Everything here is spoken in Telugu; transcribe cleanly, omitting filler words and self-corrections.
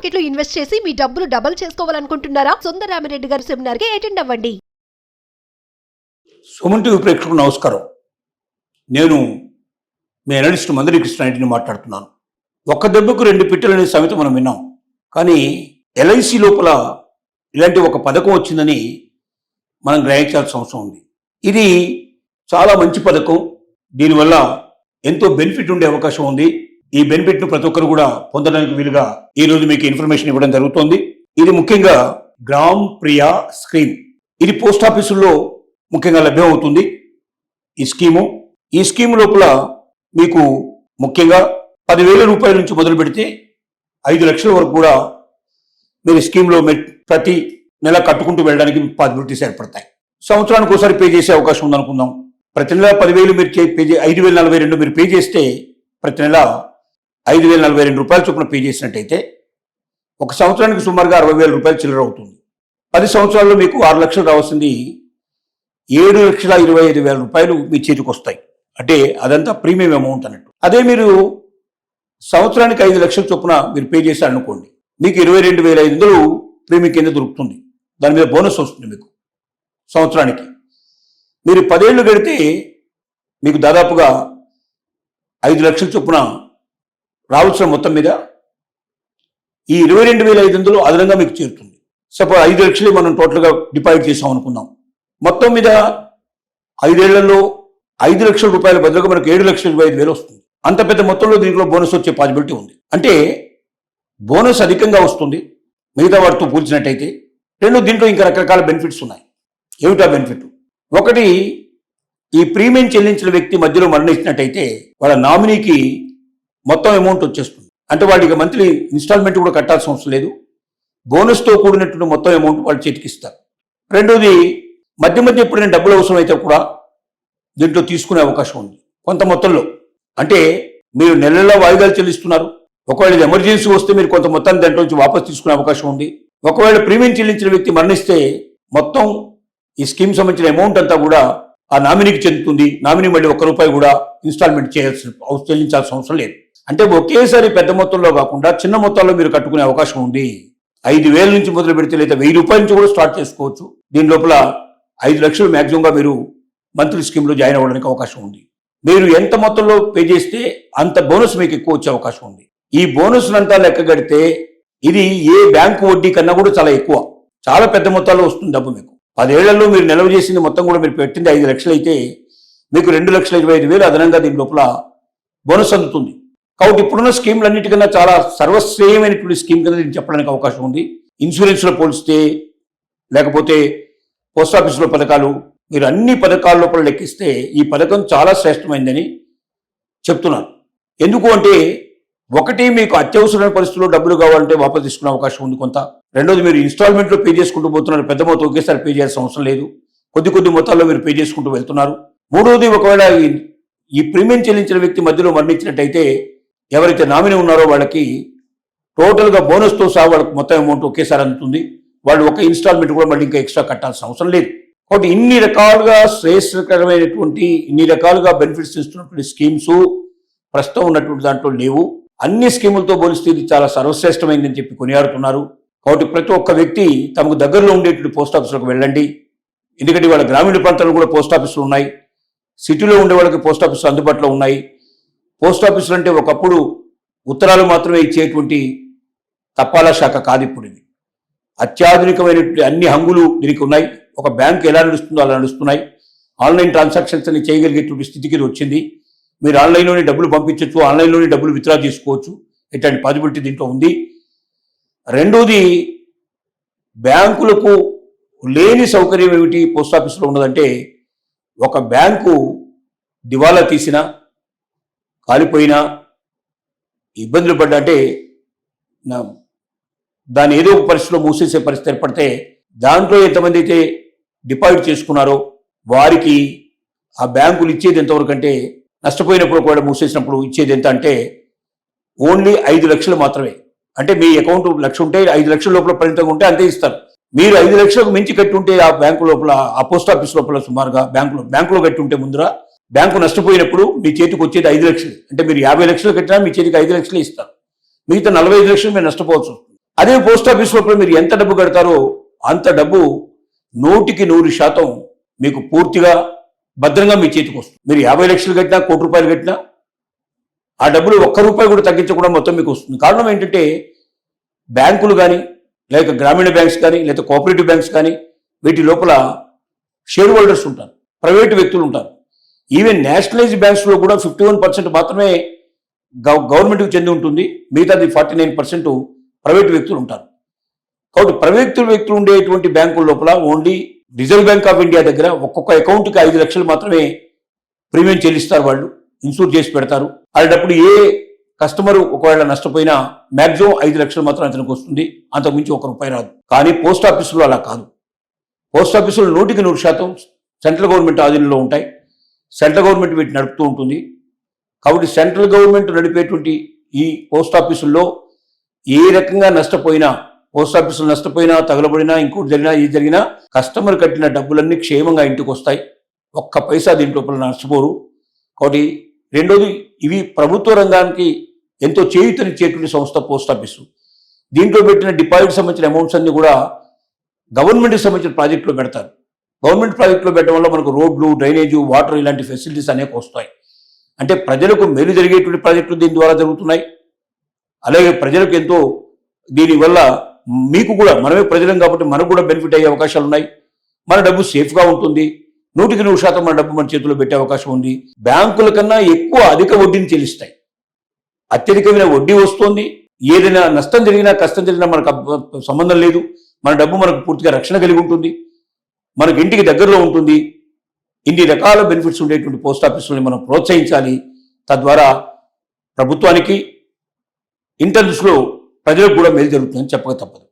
మార్కెట్ లో ఇన్వెస్ట్ చేసి మీ డబ్బులు డబుల్ చేసుకోవాలనుకుంటున్నారా? సుందరరామిరెడ్డి గారి సెమినార్ కి అటెండ్ అవ్వండి. సుమన్ టీవీ ప్రేక్షకులకు నమస్కారం. నేను మీ అనలిస్ట్ మందరి కృష్ణారెడ్డిని మాట్లాడుతున్నాను. ఒక్క దెబ్బకు రెండు పిట్టలు అనే సామెత మనం విన్నాం. కానీ ఎల్ఐసి లోపల ఇలాంటి ఒక పథకం వచ్చిందని మనం గ్రహించాల్సిన అవసరం ఉంది. ఇది చాలా మంచి పథకం. దీనివల్ల ఎంతో బెనిఫిట్ ఉండే అవకాశం ఉంది. ఈ బెనిఫిట్ ను ప్రతి ఒక్కరు కూడా పొందడానికి వీలుగా ఈ రోజు మీకు ఇన్ఫర్మేషన్ ఇవ్వడం జరుగుతోంది. ఇది ముఖ్యంగా గ్రామ్ ప్రియా స్కీమ్. ఇది పోస్ట్ ఆఫీసుల్లో ముఖ్యంగా లభ్యం అవుతుంది. ఈ స్కీము లోపల మీకు ముఖ్యంగా 10,000 రూపాయల నుంచి మొదలు పెడితే 5 లక్షల వరకు కూడా మీరు స్కీమ్లో ప్రతి నెల కట్టుకుంటూ వెళ్ళడానికి పాసిబిలిటీస్ ఏర్పడతాయి. సంవత్సరానికి ఒకసారి పే చేసే అవకాశం ఉందనుకుందాం. ప్రతి నెల 10,000 మీరు పే 5,042 మీరు పే చేస్తే ప్రతి నెల 5,042 రూపాయలు చొప్పున పే చేసినట్టయితే ఒక సంవత్సరానికి సుమారుగా 60,000 రూపాయలు చిల్లర అవుతుంది. 10 సంవత్సరాల్లో మీకు 6 లక్షలు రావాల్సింది 7,25,000 రూపాయలు మీ చేతికి వస్తాయి. అంటే అదంతా ప్రీమియం అమౌంట్ అన్నట్టు. అదే మీరు సంవత్సరానికి 5 లక్షల చొప్పున మీరు పే చేశారనుకోండి, మీకు 22,500 ప్రీమియం కింద దొరుకుతుంది. దాని మీద బోనస్ వస్తుంది మీకు సంవత్సరానికి. మీరు 10 ఏళ్ళు గడితే మీకు దాదాపుగా 5 లక్షల చొప్పున రావాల్సిన మొత్తం మీద ఈ 22,500 అదనంగా మీకు చేరుతుంది. సపోజ్ 5 లక్షలు మనం టోటల్గా డిపాజిట్ చేసాం అనుకుందాం. మొత్తం మీద 5 ఏళ్లలో 5 లక్షల రూపాయల బదులుగా మనకు 7,25,000 వస్తుంది. అంత పెద్ద మొత్తంలో దీంట్లో బోనస్ వచ్చే పాసిబిలిటీ ఉంది. అంటే బోనస్ అధికంగా వస్తుంది మిగతా వాటితో పోల్చినట్టయితే. రెండు, దీంట్లో ఇంకా రకరకాల బెనిఫిట్స్ ఉన్నాయి. ఏమిటా బెనిఫిట్? ఒకటి, ఈ ప్రీమియం చెల్లించిన వ్యక్తి మధ్యలో మరణించినట్టయితే వాళ్ళ నామినీకి మొత్తం అమౌంట్ వచ్చేస్తుంది. అంటే వాళ్ళకి మంత్లీ ఇన్స్టాల్మెంట్ కూడా కట్టాల్సిన అవసరం లేదు. బోనస్తో కూడినటువంటి మొత్తం అమౌంట్ వాళ్ళు చేతికి ఇస్తారు. రెండోది, మధ్య మధ్య ఎప్పుడైనా డబ్బులు అవసరం అయితే కూడా దీంట్లో తీసుకునే అవకాశం ఉంది కొంత మొత్తంలో. అంటే మీరు నెల నెల వాయిదాలు చెల్లిస్తున్నారు. ఒకవేళ ఎమర్జెన్సీ వస్తే మీరు కొంత మొత్తాన్ని దాంట్లో నుంచి వాపసు తీసుకునే అవకాశం ఉంది. ఒకవేళ ప్రీమియం చెల్లించిన వ్యక్తి మరణిస్తే మొత్తం ఈ స్కీమ్ సంబంధించిన అమౌంట్ అంతా కూడా ఆ నామినీకి చెందుతుంది. నామినీ మళ్ళీ ₹1 కూడా ఇన్స్టాల్మెంట్ చెల్లించాల్సిన అవసరం లేదు. అంటే ఒకేసారి పెద్ద మొత్తంలో కాకుండా చిన్న మొత్తాల్లో మీరు కట్టుకునే అవకాశం ఉంది. 5,000 నుంచి మొదలు పెడితే లేదా ₹1,000 నుంచి కూడా స్టార్ట్ చేసుకోవచ్చు. దీని లోపల 5 లక్షలు మ్యాక్సిమంగా మీరు మంత్లీ స్కీమ్లో జాయిన్ అవ్వడానికి అవకాశం ఉంది. మీరు ఎంత మొత్తంలో పే చేస్తే అంత బోనస్ మీకు ఎక్కువ వచ్చే అవకాశం ఉంది. ఈ బోనస్ అంతా లెక్క కడితే ఇది ఏ బ్యాంకు వడ్డీ కన్నా కూడా చాలా ఎక్కువ. చాలా పెద్ద మొత్తాల్లో వస్తుంది డబ్బు మీకు. 10 ఏళ్లలో మీరు నిల్వ చేసింది మొత్తం కూడా మీరు పెట్టింది 5 లక్షలు అయితే మీకు 2,25,000 అదనంగా దీని లోపల బోనస్ అందుతుంది. కాబట్టి ఇప్పుడున్న స్కీమ్లన్నిటికన్నా చాలా సర్వశ్రేయమైనటువంటి స్కీమ్ కింద దీన్ని చెప్పడానికి అవకాశం ఉంది. ఇన్సూరెన్స్లో పోలిస్తే లేకపోతే పోస్ట్ ఆఫీసులో పథకాలు, మీరు అన్ని పథకాల లోపల లెక్కిస్తే ఈ పథకం చాలా శ్రేష్టమైందని చెప్తున్నాను. ఎందుకు అంటే, ఒకటి, మీకు అత్యవసరమైన పరిస్థితుల్లో డబ్బులు కావాలంటే వాపసు తీసుకునే అవకాశం ఉంది కొంత. రెండోది, మీరు ఇన్స్టాల్మెంట్లో పే చేసుకుంటూ పోతున్నారు. పెద్ద మొత్తం ఒకేసారి పే చేయాల్సిన అవసరం లేదు. కొద్ది మొత్తాల్లో మీరు పే చేసుకుంటూ వెళ్తున్నారు. మూడవది, ఒకవేళ ఈ ప్రీమియం చెల్లించిన వ్యక్తి మధ్యలో మరణించినట్టయితే ఎవరైతే నామినీ ఉన్నారో వాళ్ళకి టోటల్గా బోనస్తో సహా వాళ్ళకి మొత్తం అమౌంట్ ఒకేసారి అందుతుంది. వాళ్ళు ఒక ఇన్స్టాల్మెంట్ కూడా మళ్ళీ ఇంకా ఎక్స్ట్రా కట్టాల్సిన అవసరం లేదు. కాబట్టి ఇన్ని రకాలుగా శ్రేయస్కరమైనటువంటి, ఇన్ని రకాలుగా బెనిఫిట్స్ ఇస్తున్నటువంటి స్కీమ్స్ ప్రస్తుతం ఉన్నటువంటి దాంట్లో లేవు. అన్ని స్కీములతో పోలిస్తే ఇది చాలా సర్వశ్రేష్టమైందని చెప్పి కొనియాడుతున్నారు. కాబట్టి ప్రతి ఒక్క వ్యక్తి తమకు దగ్గరలో ఉండేటువంటి పోస్ట్ ఆఫీసులకు వెళ్ళండి. ఎందుకంటే వాళ్ళ గ్రామీణ ప్రాంతాల్లో కూడా పోస్ట్ ఆఫీసులు ఉన్నాయి. సిటీలో ఉండే వాళ్ళకి పోస్ట్ ఆఫీసులు అందుబాటులో ఉన్నాయి. పోస్ట్ ఆఫీసులు అంటే ఒకప్పుడు ఉత్తరాలు మాత్రమే ఇచ్చేటువంటి తపాలా శాఖ కాదు. ఇప్పుడు ఇది అత్యాధునికమైనటువంటి అన్ని హంగులు దీనికి ఉన్నాయి. ఒక బ్యాంక్ ఎలా నడుస్తుందో అలా నడుస్తున్నాయి. ఆన్లైన్ ట్రాన్సాక్షన్స్ అని చేయగలిగేటువంటి స్థితికి వచ్చింది. మీరు ఆన్లైన్లోనే డబ్బులు పంపించవచ్చు, ఆన్లైన్లోనే డబ్బులు విత్డ్రా చేసుకోవచ్చు. ఇట్లాంటి పాసిబిలిటీ దీంట్లో ఉంది. రెండోది, బ్యాంకులకు లేని సౌకర్యం ఏమిటి పోస్ట్ ఆఫీసులో ఉన్నదంటే, ఒక బ్యాంకు దివాలా తీసినా, కాలిపోయినా, ఇబ్బందులు పడ్డా అంటే దాన్ని ఏదో ఒక పరిస్థితిలో మూసేసే పరిస్థితి ఏర్పడితే దాంట్లో ఎంతమంది అయితే డిపాజిట్ చేసుకున్నారో వారికి ఆ బ్యాంకులు ఇచ్చేది ఎంతవరకు అంటే, నష్టపోయినప్పుడు కూడా మూసేసినప్పుడు ఇచ్చేది ఎంత అంటే ఓన్లీ 5 లక్షలు మాత్రమే. అంటే మీ అకౌంట్ 1,00,000 ఉంటే 5 లక్షల లోపల పరిమితంగా ఉంటే అంతే ఇస్తారు. మీరు 5 లక్షలకు మించి కట్టి ఉంటే ఆ బ్యాంకు లోపల, ఆ పోస్ట్ ఆఫీస్ లోపల సుమారుగా బ్యాంకులో కట్టి ఉంటే ముందర బ్యాంకు నష్టపోయినప్పుడు మీ చేతికి వచ్చేది 5 లక్షలు. అంటే మీరు 50 లక్షలు కట్టినా మీ చేతికి 5 లక్షలే ఇస్తారు. మిగతా 45 లక్షలు మీరు నష్టపోవచ్చు. అదే పోస్ట్ ఆఫీస్ లోపల మీరు ఎంత డబ్బు కడతారో అంత డబ్బు 100% మీకు పూర్తిగా భద్రంగా మీ చేతికి వస్తుంది. మీరు 50 లక్షలు కట్టినా, కోటి రూపాయలు కట్టినా ఆ డబ్బులు ₹1 కూడా తగ్గించకుండా మొత్తం మీకు వస్తుంది. కారణం ఏంటంటే బ్యాంకులు కానీ, లేక గ్రామీణ బ్యాంక్స్ కానీ, లేక కోఆపరేటివ్ బ్యాంక్స్ కానీ, వీటి లోపల షేర్ హోల్డర్స్ ఉంటారు, ప్రైవేటు వ్యక్తులు ఉంటారు. ఈవెన్ నేషనలైజ్ బ్యాంక్స్ లో కూడా 51% మాత్రమే గవర్నమెంట్కి చెంది ఉంటుంది. మిగతాది 49% ప్రైవేటు వ్యక్తులు ఉంటారు. కాబట్టి ప్రైవేటు వ్యక్తులు ఉండేటువంటి బ్యాంకుల లోపల only reserve bank of India దగ్గర ఒక్కొక్క అకౌంట్కి 5 లక్షలు మాత్రమే ప్రీమియం చెల్లిస్తారు. వాళ్ళు ఇన్సూర్ చేసి పెడతారు. అలాంటప్పుడు ఏ కస్టమర్ ఒకవేళ నష్టపోయినా మాక్సిమం 5 లక్షలు మాత్రం అతనికి వస్తుంది, అంతకుమించి ₹1 రాదు. కానీ పోస్ట్ ఆఫీసులో అలా కాదు. పోస్ట్ ఆఫీసులు 100% సెంట్రల్ గవర్నమెంట్ ఆధీనంలో ఉంటాయి. సెంట్రల్ గవర్నమెంట్ వీటిని నడుపుతూ ఉంటుంది. కాబట్టి సెంట్రల్ గవర్నమెంట్ నడిపేటువంటి ఈ పోస్ట్ ఆఫీసుల్లో ఏ రకంగా నష్టపోయినా, పోస్ట్ ఆఫీసులు నష్టపోయినా, తగలబడినా, ఇంకోటి జరిగినా, ఏది జరిగినా కస్టమర్ కట్టిన డబ్బులన్నీ క్షేమంగా ఇంటికి వస్తాయి. ఒక్క పైసా దీంట్లో నష్టపోరు. కాబట్టి రెండోది, ఇవి ప్రభుత్వ రంగానికి ఎంతో చేయూతనిచ్చేటువంటి సంస్థ పోస్ట్ ఆఫీసు. దీంట్లో పెట్టిన డిపాజిట్ సంబంధించిన అమౌంట్స్ అన్ని కూడా గవర్నమెంట్కి సంబంధించిన ప్రాజెక్టులో పెడతారు. గవర్నమెంట్ ప్రాజెక్టులో పెట్టడం వల్ల మనకు రోడ్లు, డ్రైనేజు, వాటర్ ఇలాంటి ఫెసిలిటీస్ అనేక వస్తాయి. అంటే ప్రజలకు మేలు జరిగేటువంటి ప్రాజెక్టులు దీని ద్వారా జరుగుతున్నాయి. అలాగే ప్రజలకు ఎంతో దీనివల్ల మీకు కూడా, మనమే ప్రజలం కాబట్టి మనకు కూడా బెనిఫిట్ అయ్యే అవకాశాలు ఉన్నాయి. మన డబ్బు సేఫ్గా ఉంటుంది. 100% మన డబ్బు మన చేతిలో పెట్టే అవకాశం ఉంది. బ్యాంకుల కన్నా ఎక్కువ అధిక వడ్డీని చెల్లిస్తాయి. అత్యధికమైన వడ్డీ వస్తుంది. ఏదైనా నష్టం జరిగినా, కష్టం జరిగినా మనకు సంబంధం లేదు. మన డబ్బు మనకు పూర్తిగా రక్షణ కలిగి ఉంటుంది, మనకు ఇంటికి దగ్గరలో ఉంటుంది. ఇన్ని రకాల బెనిఫిట్స్ ఉండేటువంటి పోస్ట్ ఆఫీసులని మనం ప్రోత్సహించాలి. తద్వారా ప్రభుత్వానికి ఇంటర్నెట్స్లో ప్రజలకు కూడా మేలు జరుగుతుందని చెప్పక తప్పదు.